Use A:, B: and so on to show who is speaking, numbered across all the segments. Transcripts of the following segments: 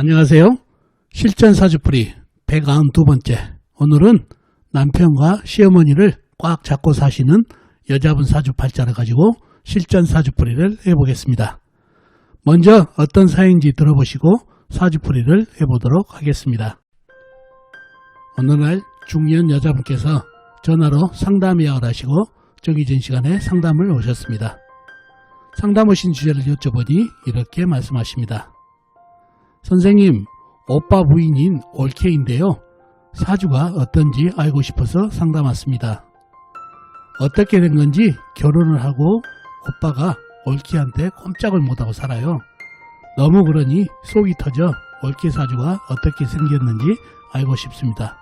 A: 안녕하세요. 실전사주풀이 192번째. 오늘은 남편과 시어머니를 꽉 잡고 사시는 여자분 사주 팔자를 가지고 실전사주풀이를 해보겠습니다. 먼저 어떤 사연인지 들어보시고 사주풀이를 해보도록 하겠습니다. 어느 날 중년 여자분께서 전화로 상담 예약을 하시고 정기 전 시간에 상담을 오셨습니다. 상담 오신 주제를 여쭤보니 이렇게 말씀하십니다. 선생님, 오빠 부인인 올케인데요. 사주가 어떤지 알고 싶어서 상담 왔습니다. 어떻게 된 건지 결혼을 하고 오빠가 올케한테 꼼짝을 못하고 살아요. 너무 그러니 속이 터져 올케 사주가 어떻게 생겼는지 알고 싶습니다.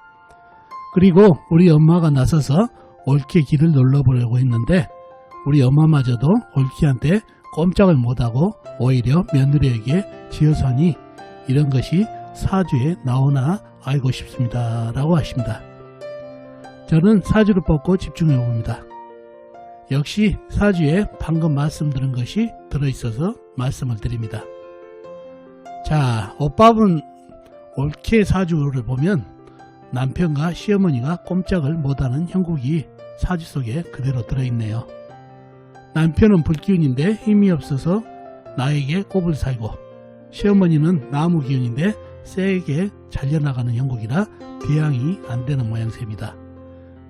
A: 그리고 우리 엄마가 나서서 올케 길을 눌러보려고 했는데 우리 엄마마저도 올케한테 꼼짝을 못하고 오히려 며느리에게 지어서니 이런 것이 사주에 나오나 알고 싶습니다. 라고 하십니다. 저는 사주를 뽑고 집중해 봅니다. 역시 사주에 방금 말씀드린 것이 들어있어서 말씀을 드립니다. 자, 오빠분 올케 사주를 보면 남편과 시어머니가 꼼짝을 못하는 형국이 사주 속에 그대로 들어있네요. 남편은 불기운인데 힘이 없어서 나에게 꼽을 살고 시어머니는 나무 기운인데 세게 잘려나가는 형국이라 대항이 안되는 모양새입니다.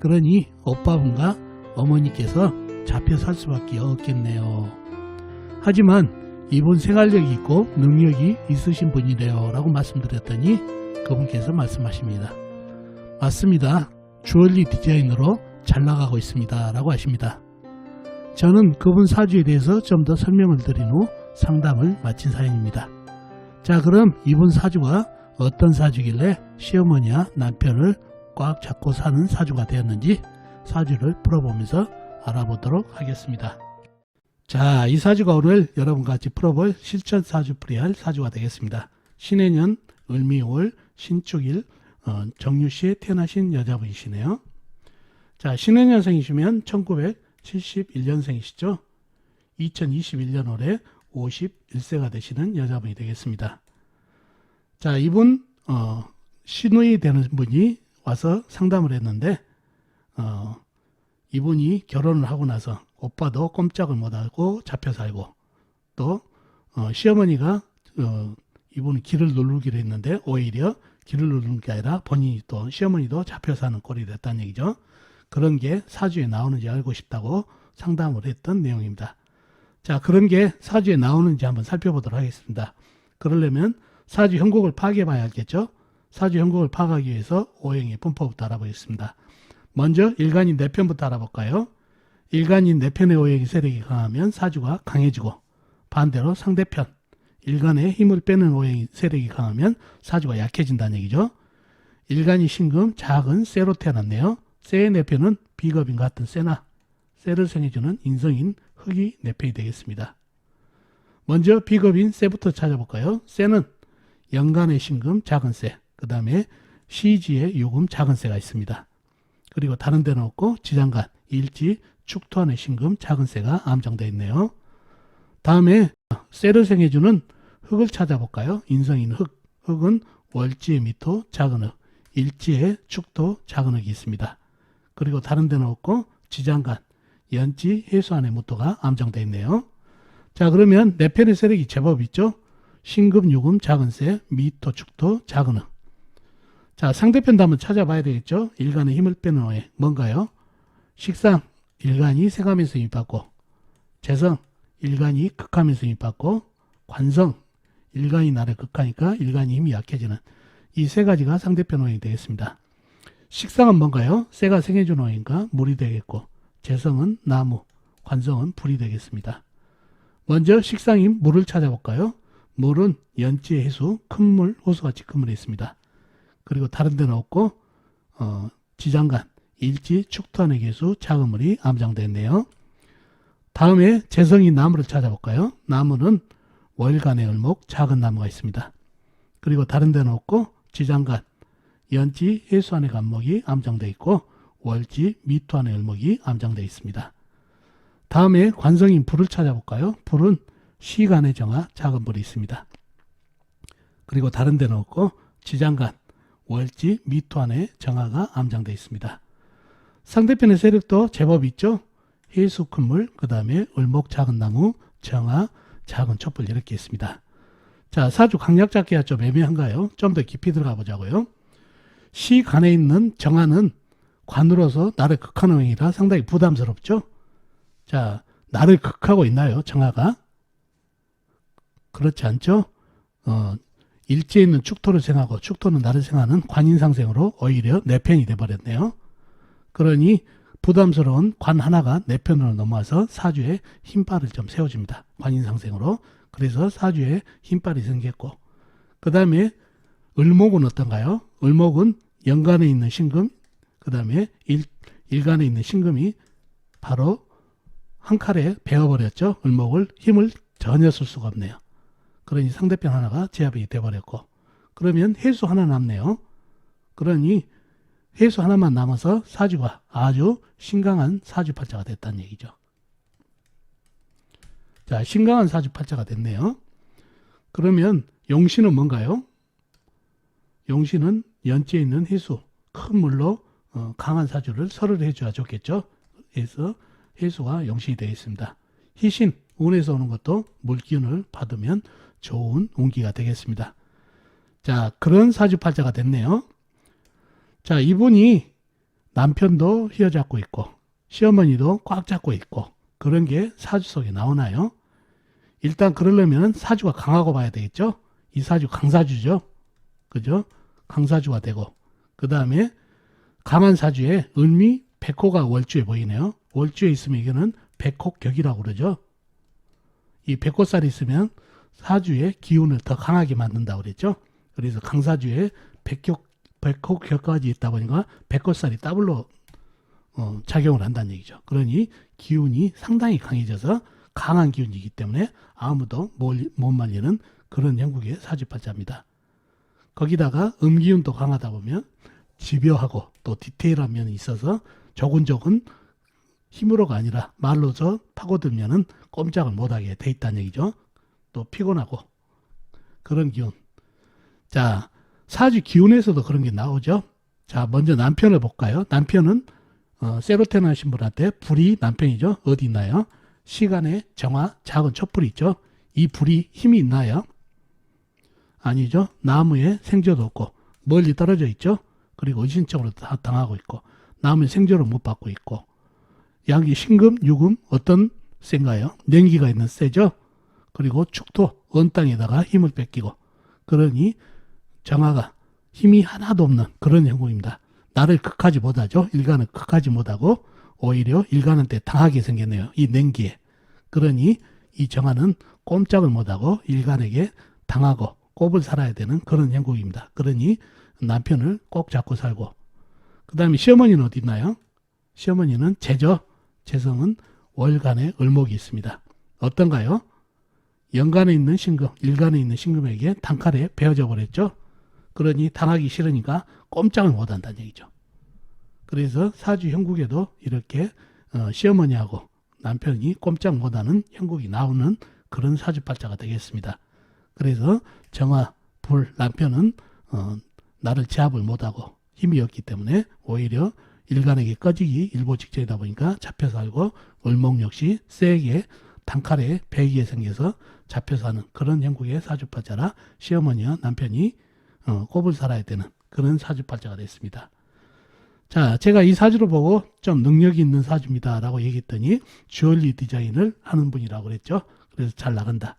A: 그러니 오빠분과 어머니께서 잡혀 살 수밖에 없겠네요. 하지만 이분 생활력이 있고 능력이 있으신 분이래요 라고 말씀드렸더니 그분께서 말씀하십니다. 맞습니다. 주얼리 디자인으로 잘 나가고 있습니다 라고 하십니다. 저는 그분 사주에 대해서 좀 더 설명을 드린 후 상담을 마친 사연입니다. 자, 그럼 이분 사주가 어떤 사주길래 시어머니와 남편을 꽉 잡고 사는 사주가 되었는지 사주를 풀어보면서 알아보도록 하겠습니다. 자, 이 사주가 오늘 여러분과 같이 풀어볼 실전 사주풀이할 사주가 되겠습니다. 신해년 을미월 신축일 정유시에 태어나신 여자분이시네요. 자, 신해년생이시면 1971년생이시죠. 2021년 올해 51세가 되시는 여자분이 되겠습니다. 자, 이분 시누이 되는 분이 와서 상담을 했는데 이분이 결혼을 하고 나서 오빠도 꼼짝을 못하고 잡혀 살고 또 시어머니가 이분이 길을 누르기로 했는데 오히려 길을 누르는 게 아니라 본인이 또 시어머니도 잡혀 사는 꼴이 됐다는 얘기죠. 그런 게 사주에 나오는지 알고 싶다고 상담을 했던 내용입니다. 자, 그런 게 사주에 나오는지 한번 살펴보도록 하겠습니다. 그러려면 사주 형국을 파악해 봐야 알겠죠? 사주 형국을 파악하기 위해서 오행의 분포부터 알아보겠습니다. 먼저 일간인 내편부터 알아볼까요? 일간인 내편의 오행의 세력이 강하면 사주가 강해지고 반대로 상대편 일간의 힘을 빼는 오행의 세력이 강하면 사주가 약해진다는 얘기죠. 일간이 신금, 작은 쇠로 태어났네요. 쇠의 내편은 비겁인 같은 쇠나 쇠를 생해주는 인성인 흙이 내편이 되겠습니다. 먼저 비겁인 쇠부터 찾아볼까요? 쇠는 연간의 신금 작은 쇠, 그 다음에 시지의 요금 작은 쇠가 있습니다. 그리고 다른 데는 없고 지장간, 일지, 축토안의 신금 작은 쇠가 암정되어 있네요. 다음에 쇠를 생해주는 흙을 찾아볼까요? 인성인 흙, 흙은 월지의 미토 작은 흙, 일지의 축토 작은 흙이 있습니다. 그리고 다른 데는 없고 지장간, 연지, 해수안의 무토가 암정되어 있네요. 자, 그러면 내편의 세력이 제법 있죠. 신금, 유금, 작은 쇠, 미토, 축토, 작은 흙. 자, 상대편도 한번 찾아봐야 되겠죠. 일간의 힘을 빼는 오행 뭔가요? 식상, 일간이 세가면서 힘받고 재성, 일간이 극하면서 힘받고 관성, 일간이 나를 극하니까 일간이 힘이 약해지는 이 세 가지가 상대편 오행이 되겠습니다. 식상은 뭔가요? 쇠가 생해주는 오행과 물이 되겠고 재성은 나무, 관성은 불이 되겠습니다. 먼저 식상인 물을 찾아볼까요? 물은 연지의 해수, 큰 물, 호수같이 큰 물이 있습니다. 그리고 다른 데는 없고 지장간, 일지, 축토안의 개수, 작은 물이 암장되어 있네요. 다음에 재성인 나무를 찾아볼까요? 나무는 월간의 을목, 작은 나무가 있습니다. 그리고 다른 데는 없고 지장간, 연지, 해수안의 간목이 암장되어 있고 월지, 미토안의 을목이 암장되어 있습니다. 다음에 관성인 불을 찾아볼까요? 불은 시간의 정화, 작은 불이 있습니다. 그리고 다른 데는 없고 지장간, 월지, 미토 안에 정화가 암장되어 있습니다. 상대편의 세력도 제법 있죠. 해수 큰 물, 그 다음에 을목 작은 나무, 정화, 작은 촛불 이렇게 있습니다. 자, 사주 강약 잡기가 좀 애매한가요? 좀 더 깊이 들어가 보자고요. 시간에 있는 정화는 관으로서 나를 극하는 행위라 상당히 부담스럽죠. 자, 나를 극하고 있나요? 정화가? 그렇지 않죠? 일지에 있는 축토를 생하고 축토는 나를 생하는 관인상생으로 오히려 내 편이 돼버렸네요. 그러니 부담스러운 관 하나가 내 편으로 넘어와서 사주에 힘발을 좀 세워줍니다. 관인상생으로. 그래서 사주에 힘발이 생겼고, 그 다음에 을목은 어떤가요? 을목은 연간에 있는 신금, 그 다음에 일간에 있는 신금이 바로 한 칼에 베어버렸죠. 을목을 힘을 전혀 쓸 수가 없네요. 그러니 상대편 하나가 제압이 돼버렸고, 그러면 해수 하나 남네요. 그러니 해수 하나만 남아서 사주가 아주 신강한 사주팔자가 됐다는 얘기죠. 자, 신강한 사주팔자가 됐네요. 그러면 용신은 뭔가요? 용신은 연지에 있는 해수, 큰 물로 강한 사주를 설을 해줘야 좋겠죠. 그래서 해수가 용신이 되어 있습니다. 희신, 운에서 오는 것도 물기운을 받으면 좋은 운기가 되겠습니다. 자, 그런 사주팔자가 됐네요. 자, 이분이 남편도 휘어잡고 있고 시어머니도 꽉 잡고 있고 그런 게 사주 속에 나오나요? 일단 그러려면 사주가 강하고 봐야 되겠죠. 이 사주 강사주죠. 그죠? 강사주가 되고, 그 다음에 강한 사주에 을미, 백호가 월주에 보이네요. 월주에 있으면 이거는 백호격이라고 그러죠. 이 백호살이 있으면 사주의 기운을 더 강하게 만든다고 그랬죠. 그래서 강사주에 백호격까지 있다 보니까 백호살이 더블로 작용을 한다는 얘기죠. 그러니 기운이 상당히 강해져서 강한 기운이기 때문에 아무도 못 말리는 그런 형국의 사주팔자입니다. 거기다가 음기운도 강하다 보면 집요하고 또 디테일한 면이 있어서 조근조근 힘으로가 아니라 말로서 파고들면은 꼼짝을 못하게 돼 있다는 얘기죠. 또 피곤하고 그런 기운. 자, 사주 기운에서도 그런 게 나오죠. 자, 먼저 남편을 볼까요? 남편은 세로테나 하신 분한테 불이 남편이죠. 어디 있나요? 시간에 정화, 작은 촛불이 있죠. 이 불이 힘이 있나요? 아니죠. 나무에 생조도 없고 멀리 떨어져 있죠. 그리고 의신적으로 당하고 있고 나무에 생조를 못 받고 있고 양기 신금, 유금 어떤 센가요? 냉기가 있는 세죠. 그리고 축토, 언 땅에다가 힘을 뺏기고 그러니 정화가 힘이 하나도 없는 그런 형국입니다. 나를 극하지 못하죠. 일간을 극하지 못하고 오히려 일간한테 당하게 생겼네요. 이 냉기에. 그러니 이 정화는 꼼짝을 못하고 일간에게 당하고 꼽을 살아야 되는 그런 형국입니다. 그러니 남편을 꼭 잡고 살고, 그 다음에 시어머니는 어디 있나요? 시어머니는 재죠. 재성은 월간에 을목이 있습니다. 어떤가요? 연간에 있는 신금, 일간에 있는 신금에게 단칼에 베어져 버렸죠. 그러니 당하기 싫으니까 꼼짝을 못한다는 얘기죠. 그래서 사주 형국에도 이렇게 시어머니하고 남편이 꼼짝 못하는 형국이 나오는 그런 사주팔자가 되겠습니다. 그래서 정화, 불, 남편은 나를 제압을 못하고 힘이 없기 때문에 오히려 일간에게 꺼지기 일보 직전이다 보니까 잡혀 살고, 을목 역시 세게 단칼에 배기에 생겨서 잡혀 사는 그런 형국의 사주팔자라 시어머니와 남편이 꼽을 살아야 되는 그런 사주팔자가 됐습니다. 자, 제가 이 사주를 보고 좀 능력이 있는 사주입니다 라고 얘기했더니 주얼리 디자인을 하는 분이라고 그랬죠. 그래서 잘 나간다.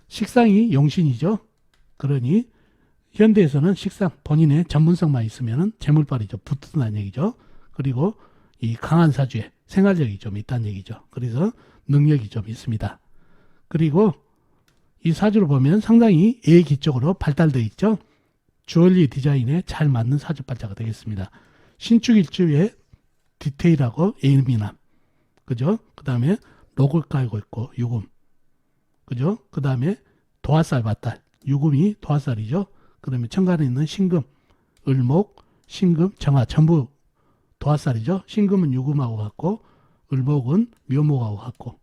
A: 식상이 용신이죠. 그러니 현대에서는 식상 본인의 전문성만 있으면 재물발이 좀 붙는다는 얘기죠. 그리고 이 강한 사주에 생활력이 좀 있다는 얘기죠. 그래서 능력이 좀 있습니다. 그리고 이 사주를 보면 상당히 예기적으로 발달되어 있죠. 주얼리 디자인에 잘 맞는 사주팔자가 되겠습니다. 신축일주에 디테일하고 예민함, 그죠? 그 다음에 록을 깔고 있고 유금, 그죠? 그 다음에 도화살 밭달, 유금이 도화살이죠. 그 다음에 천간에 있는 신금, 을목, 신금, 정화 전부 도화살이죠. 신금은 유금하고 같고 을목은 묘목하고 같고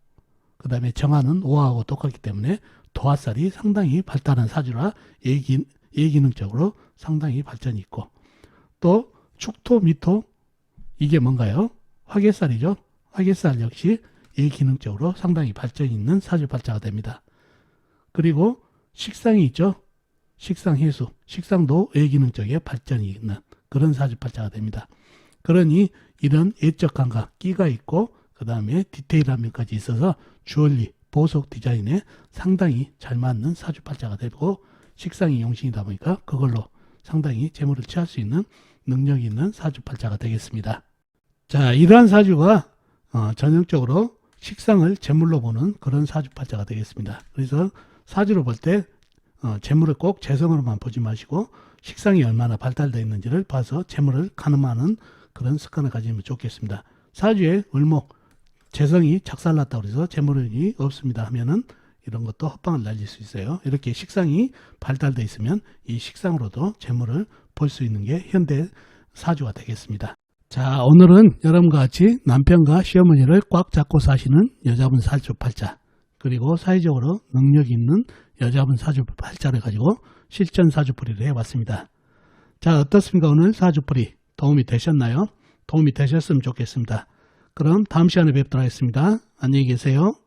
A: 그 다음에 정화는 오화하고 똑같기 때문에 도화살이 상당히 발달한 사주라 예기능적으로 상당히 발전이 있고, 또 축토, 미토, 이게 뭔가요? 화개살이죠. 화개살 역시 예기능적으로 상당히 발전이 있는 사주팔자가 됩니다. 그리고 식상이 있죠. 식상해수, 식상도 예기능적인 발전이 있는 그런 사주팔자가 됩니다. 그러니 이런 예적 감각, 끼가 있고 그 다음에 디테일한 면까지 있어서 주얼리, 보석 디자인에 상당히 잘 맞는 사주팔자가 되고, 식상이 용신이다 보니까 그걸로 상당히 재물을 취할 수 있는 능력이 있는 사주팔자가 되겠습니다. 자, 이러한 사주가 전형적으로 식상을 재물로 보는 그런 사주팔자가 되겠습니다. 그래서 사주로 볼 때 재물을 꼭 재성으로만 보지 마시고 식상이 얼마나 발달되어 있는지를 봐서 재물을 가늠하는 그런 습관을 가지면 좋겠습니다. 사주에 을목, 재성이 작살났다고 해서 재물이 없습니다 하면은 이런 것도 헛방을 날릴 수 있어요. 이렇게 식상이 발달되어 있으면 이 식상으로도 재물을 볼 수 있는 게 현대 사주가 되겠습니다. 자, 오늘은 여러분과 같이 남편과 시어머니를 꽉 잡고 사시는 여자분 사주팔자, 그리고 사회적으로 능력 있는 여자분 사주팔자를 가지고 실전 사주풀이를 해봤습니다. 자, 어떻습니까? 오늘 사주풀이 도움이 되셨나요? 도움이 되셨으면 좋겠습니다. 그럼 다음 시간에 뵙도록 하겠습니다. 안녕히 계세요.